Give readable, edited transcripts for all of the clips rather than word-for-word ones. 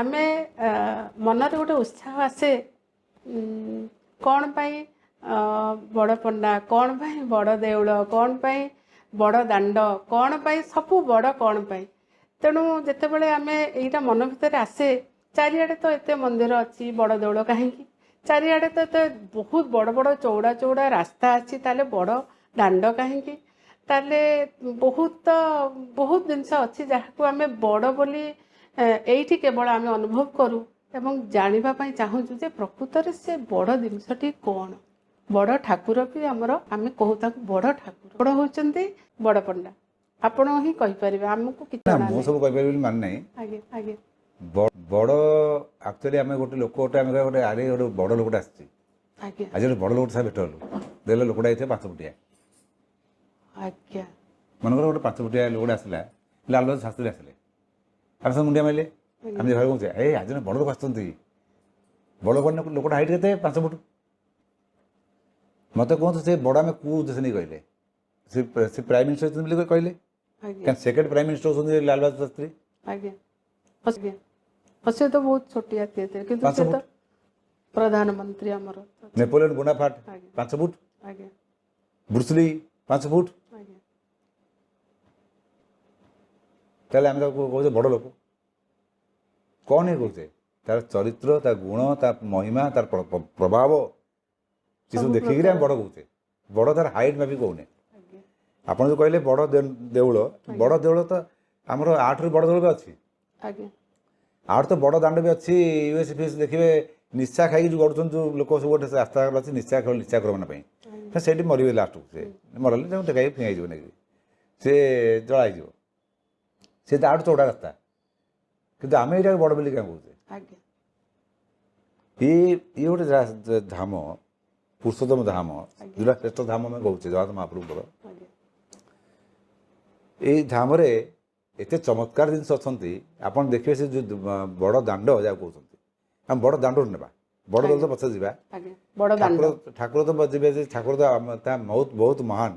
आमे मनरे गोटे उत्साह आसे कौन पाई बड़ पंडा कौन पाई बड़ देउल कौन पाई बड़ दांड कौन पाई सबू बड़ कौन पाई तेणु जितेबाला आम यहीटा मन भितर आसे चारिआडे तो एत मंदिर अच्छी बड़ देउल कहीं चारिआडे तो एत बहुत बड़ बड़ चौड़ा चौड़ा रास्ता अच्छी ताले बड़ दांड कहीं ताले बहुत बहुत जिनस अच्छी जहाँ आम बड़ बोली एठी केवल आम अनुभव करूँ एवं जानापी चाहूँ जे प्रकृत से बड़ जिनसटी कौन बड़ ठाकुर भी आमर आम कहू बड़ ठाकुर बड़ होती बड़ पंडा आपण ही कहीपर आमको कि सब कहीपर मान ना आगे आगे बड़ एक्चुअली आम गोटे लोक गोटे आम गोटे आगे गोटे बड़ लोकटा आगे आज गोटे बड़ लोक साथ भेट हलु देख लोकटा आते 5 फुटिया आज्ञा मनकर गोटे 5 फुटिया लोकटा आसला लाल शास्त्री आसिले आम सब मुंडिया मारे आम घर कहे ए आज बड़ लोक आस बड़ बड़ लोकटा हाइट के 5 फुट मत कहते से बड़ आम कौ उद्देश्य नहीं कहले से प्राइम मिनिस्टर कहले सेकेंड प्राइम मिनिस्टर होती लाल बहादुर शास्त्री आज्ञा से तो बहुत छोटिया थे किंतु से तो प्रधानमंत्री आमर नेपोलियन बोनापार्ट 5 फुट आज्ञा ब्रुसली 5 फुट आज्ञा ताले आम कहे बड़ लोक कौन है कहे तार चरित्र ता गुण ता महिमा तार प्रभाव ये सब देखिक बड़ कहे बड़ तार हाइट मापी कहने आप जो कहले बड़ देउल बड़ देउल तो आमर 8 रु बड़ देउल भी अच्छी आठ तो बड़ दांड भी अच्छी यूएस फीस देखिए निशा खाई जो गड़ुन जो लोक सब गोटे रास्ता अच्छी निशा कर मानी से मरवे लास्ट से मरले टेकाई फिंगाई नहीं सी जल सी तो आठ चौड़ा रास्ता कि आम ये बड़ बोली क्या कहे ये गोटे धाम पुरुषोत्तम धाम जोटा श्रेष्ठ धाम आम कहे जगन्नाथ महाप्रभुर ये धाम एत चमत्कार जिन अच्छा देखिए से जो बड़ दांड जहाँ कहते आम बड़ दांड ना बड़ दल तो पचा जा ठाकुर तो जी ठाकुर तो बहुत बहुत महान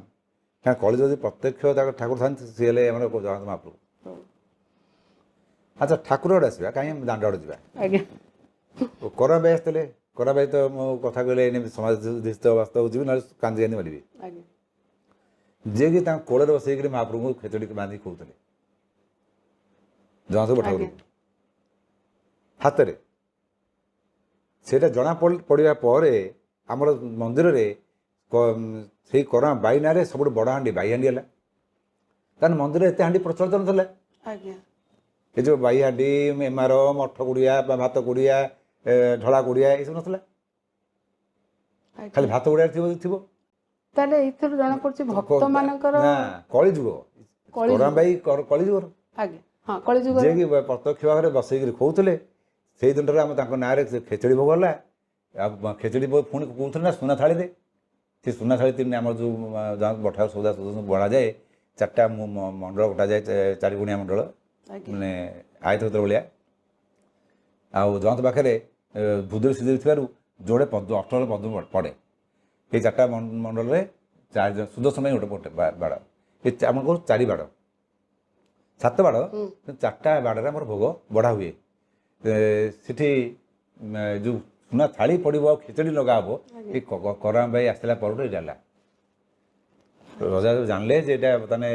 क्या कली जो प्रत्यक्ष ठाकुर था सी जगन्नाथ महाप्रभु अच्छा ठाकुर आड़े आसवा कहीं दांड आड़े जा करा भाई आसते करा भाई तो मो कथा कहले समाज वास्तव जी ना कांदी कांदी मारे जे कि कोड़े बसईक महाप्रभु खेचड़ी बांधिक खोते जगन्नाथ ठाकुर हाथ में से जना पड़ा पर आमर मंदिर से करा बाई ना सब बड़ हाँ बाई हाँ है तान मंदिर एत हाँ प्रचलित ना ये जो बाई हाँ एमार मठ गुड़िया भात गुड़िया ढला गुड़िया ये सब ना खाली भात गुड़िया थी जना पड़ भक्त मान कलिजुग करा बाई कलिजुग हाँ कलिजुग जे कि प्रत्यक्ष भाव में बसईक खोते से दिन आम ना खेचड़ी भोग है खेचड़ी पुणी कौन ना सुना थाली दे से सुना थाली तीन आम जो बठा सौदा सौदा बना जाए 4टा मंडल कटा जाए 4 गुणिया मंडल मैंने आयत भाया आउ जगन्नाथ पाखे भूदेव श्रीदेवी थी जोड़े 18 पद्म पड़े ये 4टा मंडल में 4 सुदर्शन गोटे बाड़ ये आम कह 4 बाड़ 7 बाड़ 4टा बाड़े आम भोग बढ़ा हुए सिटी जो सुना थाली पड़ो खिचड़ी लगा हे ये करा भाई आसला पर जाला रजा जानले ताने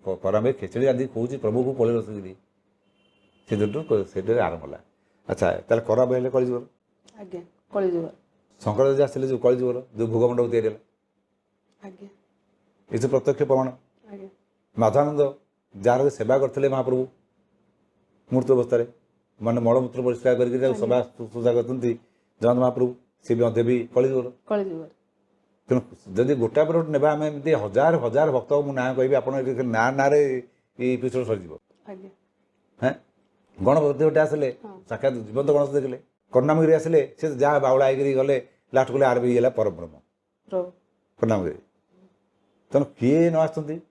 करा भाई खिचड़ी रांधि कौच प्रभु को पड़े रसगिरी से दिन से आरंभ है अच्छा ताले करा भाई कलिजुगर आज्ञा कलिजुगर शंकर जी आसले जो कलिजुगर जो भोग मंडप तैयारी आज्ञा ये सब प्रत्यक्ष प्रमाण माधवानंद जार सेवा करते महाप्रभु मूर्त अवस्था माने मलमूत्र परिष्कार करके सभा पूजा करते जगन्नाथ महाप्रभु सी भी भी कलिजुगर तेणु जदि गोटा पर गोटे ना आम एमती हजार हजार भक्त मु ना कहि आप ना ना एपिसोड सर हाँ गणपति गोटे आसले साक्षात जीवंत गणेश देखले कर्णामगिरी आसले से जहाँ बाउला आई गले लास्ट गले आर भी है परम ब्रह्म कर्णामगिरी तेणु किए न आसती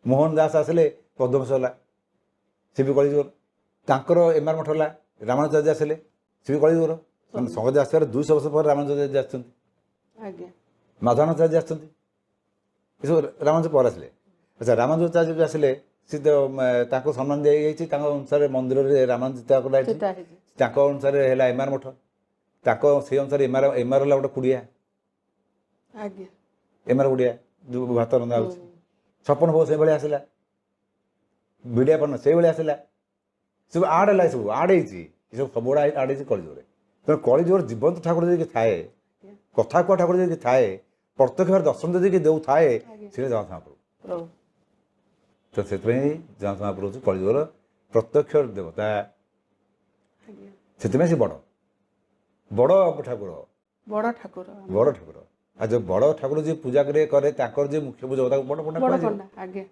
मोहन दास आसले पद्मशाला सी भी कलिजुगर तांकर एमआर मठ है रामानुजाचार्य आसले सी भी कलिजुगर संगत आसार 200 वर्ष पर रामानुजाचार्य आसछन्ति माधवानंदाचार्य आसछन्ति ये सब रामानुज पर आसले अच्छा रामानुजाचार्य आसले ସେ ତାଙ୍କୁ ସମ୍ମାନ ଦିଆଯାଇଛି ତାଙ୍କ ଅନୁସାରେ ମନ୍ଦିରରେ ରାମାୟଣ ଚିତା କରାଯାଇଛି ଚିତା ହେଇଛି ତାଙ୍କ ଅନୁସାରେ ହେଲା ଏମାର ମଠ ତାଙ୍କ ସେଇ ଅନୁସାରେ ଏମାର ହେଲା ଗୋଟେ କୁଡ଼ିଆ ଆଜ୍ଞା ଏମାର କୁଡ଼ିଆ ଯେଉଁ ଭାତ ରନ୍ଧା ହେଉଛି ଛପନ ଭୋଗ ସେଇଭଳିଆ ଆସିଲା ବିଡ଼ିଆ ପନ୍ନ ସେଇଭଳିଆ ଆସିଲା ସବୁ ଆଡ଼ ହେଲା ସବୁ ଆଡ଼ ହେଇଛି ଏସବୁ ସବୁଗୁଡ଼ା ଆଡ଼ ହେଇଛି କଳିଯୁଗରେ ତେଣୁ କଳିଯୁଗର ଜୀବନ୍ତ ଠାକୁର ଯଦି ଥାଏ କଥା କୁହା ଠାକୁର ଯଦି ଥାଏ ପ୍ରତ୍ୟକ୍ଷ ଭାବରେ ଦର୍ଶନ ଯଦି ଦେଉଥାଏ ସେଟା ଜଗନ୍ନାଥ ମହାପ୍ରଭୁ ପ୍ରଭୁ ତ ସେଥିପାଇଁ ଜଗନ୍ନାଥ ମହାପ୍ରଭୁ ହେଉଛି କଳିଯୁଗର ପ୍ରତ୍ୟକ୍ଷ ଦେବତା ଆଜ୍ଞା ସେଥିପାଇଁ ସେ ବଡ଼ ବଡ଼ ଠାକୁର ବଡ଼ ଠାକୁର ବଡ଼ ଠାକୁର ଆଉ ଯେଉଁ ବଡ଼ ଠାକୁର ଯିଏ ପୂଜା କରେ ତାଙ୍କର ଯିଏ ମୁଖ୍ୟ ପୂଜା ତାକୁ ବଡ଼ ପଣ୍ଡା ବଡ଼ କୁହାଯିବ ପଣ୍ଡା ଆଜ୍ଞା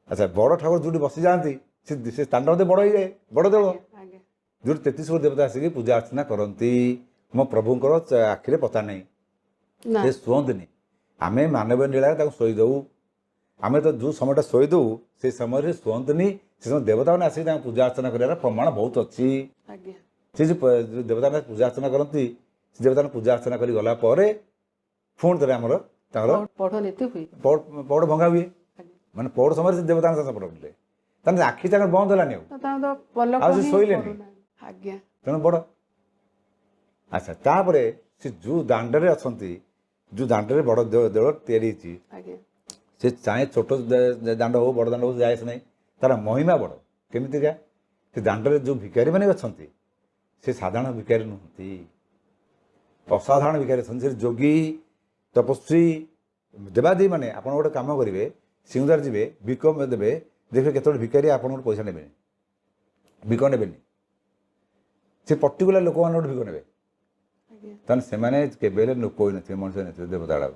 ଆଚ୍ଛା ବଡ଼ ଠାକୁର ଯେଉଁଠି ବସିଯାଆନ୍ତି ସେ ସ୍ଥାନଟା ମଧ୍ୟ ବଡ଼ ହେଇଯାଏ ବଡ଼ ଦେଉଳ ଆଜ୍ଞା ଯେଉଁଠି 33 କୋଟି ଦେବତା ଆସିକି ପୂଜା ଅର୍ଚ୍ଚନା କରନ୍ତି ମୋ ପ୍ରଭୁଙ୍କର ଆଖିରେ ପତା ନାହିଁ ନା ସେ ଶୁଅନ୍ତିନି ଆମେ ମାନବୀୟ ନୀଳାରେ ତାକୁ ଶୋଇ ଦେଉ ଆମେ ତ ଯେଉଁ ସମୟଟା ଶୋଇ ଦେଉ ସେଇ ସମୟରେ ଶୁଅନ୍ତିନି ସେ ସମୟ ଦେବତାମାନେ ଆସିକି ତାଙ୍କୁ ପୂଜା ଅର୍ଚ୍ଚନା କରିବାର ପ୍ରମାଣ ବହୁତ ଅଛି ଆଜ୍ଞା ସେ ଯେଉଁ ଦେବତାମାନେ ପୂଜା ଅର୍ଚ୍ଚନା କରନ୍ତି ସେ ଦେବତାମାନେ ପୂଜା ଅର୍ଚ୍ଚନା କରି ଗଲା ପରେ ପୁଣି ଥରେ ଆମର ତାଙ୍କର ପଢ଼ ନୀତି ହୁଏ ପୌଡ଼ ଭଙ୍ଗା ହୁଏ ଆଜ୍ଞା ମାନେ ପୌଡ଼ ସମୟରେ ସେ ଦେବତାଙ୍କ ଚାଷ ପଡ଼ୁଥିଲେ ତାହେଲେ ଆଖି ତାଙ୍କର ବନ୍ଦ ହେଲାନି ଆଉ ତାଙ୍କ ତ ପଲକ ଆଉ ସେ ହିଁ ଶୋଇଲେନି। ପଡୁନାହିଁ। ଆଜ୍ଞା ତେଣୁ ବଡ଼ ଆଚ୍ଛା ତାପରେ ସେ ଯେଉଁ ଦାଣ୍ଡରେ ଅଛନ୍ତି ଯେଉଁ ଦାଣ୍ଡରେ ବଡ଼ ଦେଉଳ ତିଆରି ହେଇଛି ଆଜ୍ଞା ସେ ଚାହେଁ ଛୋଟ ଦାଣ୍ଡ ହଉ ବଡ଼ ଦାଣ୍ଡ ହଉ ଯାଏ ନାହିଁ ତାର ମହିମା ବଡ଼ କେମିତିକା ସେ ଦାଣ୍ଡରେ ଯେଉଁ ଭିକାରୀମାନେ ଅଛନ୍ତି ସେ ସାଧାରଣ ଭିକାରୀ ନୁହନ୍ତି ଅସାଧାରଣ ଭିକାରୀ ଅଛନ୍ତି ସେ ଯୋଗୀ ତପସ୍ୱୀ ଦେବାଦେବୀମାନେ ଆପଣ ଗୋଟେ କାମ କରିବେ ସିଂହଦ୍ୱାର ଯିବେ ଭିକ ଦେବେ ଦେଖିବେ କେତେବେଳେ ଭିକାରୀ ଆପଣଙ୍କର ପଇସା ନେବେନି ଭିକ ନେବେନି ସେ ପର୍ଟିକୁଲାର ଲୋକମାନଙ୍କଠୁ ଭିକ ନେବେ ଆଜ୍ଞା ତାହେଲେ ସେମାନେ କେବେ ହେଲେ ଲୋକ ହୋଇନଥିବେ ମଣିଷ ହୋଇନଥିବେ ଦେବତା ଗୁଡ଼ାକ